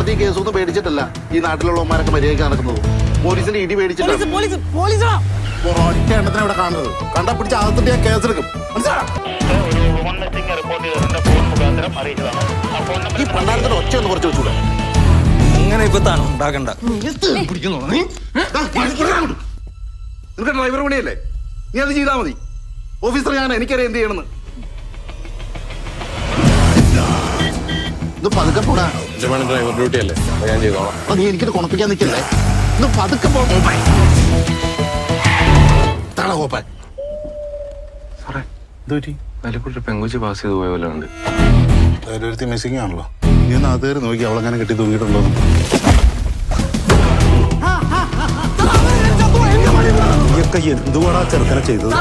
കോടതി കേസൊന്നും പേടിച്ചിട്ടല്ല ഈ നാട്ടിലുള്ളവന്മാരൊക്കെ മര്യാദയ്ക്ക് നടക്കുന്നത്. പോലീസിന്റെ ഇടി പേടിച്ചിട്ടാണ്. ഒറ്റ എണ്ണത്തിനെ ഇവിടെ കാണുന്നത്. കണ്ടാ പിടിച്ച് അകത്തിട്ട് ഞാൻ കേസെടുക്കും. ഈ പണ്ടാരത്തിന്റെ ഒച്ച ഒന്ന് കുറച്ച് വെച്ചൂടെ? അങ്ങനെ ഇപ്പൊ താൻ ഉണ്ടാക്കണ്ട. നിനക്ക് ഡ്രൈവർ പണിയല്ലേ? നീ അത് ചെയ്താൽ മതി. ഓഫീസർ ഞാൻ, എനിക്കറിയാം എന്ത് ചെയ്യണമെന്ന്. ഇത് പതുക്കെ പോടാ. ഡ്രൈവർ ഡ്യൂട്ടി അല്ലേ, ഞാൻ ചെയ്തോളാം. നീ എനിക്കിത് കുണപ്പിക്കാൻ നിൽക്കല്ലേ. ഇത് പതുക്കെ പോടാ. കോപ്പാൻ സാറേ ഇത് പറ്റി അതിലെക്കൂടെ പെങ്കുച്ച് പാസ് ചെയ്ത് പോയ പോലെ ഉണ്ട്. ഒരുത്തി മിസ്സിംഗ് ആണല്ലോ. നീ ഒന്ന് അത് നോക്കി അവളെങ്ങനെ കെട്ടി തൂങ്ങിയിട്ടുണ്ടോ? എന്തുവാടാ ചെറുക്കനെ ചെയ്തത്?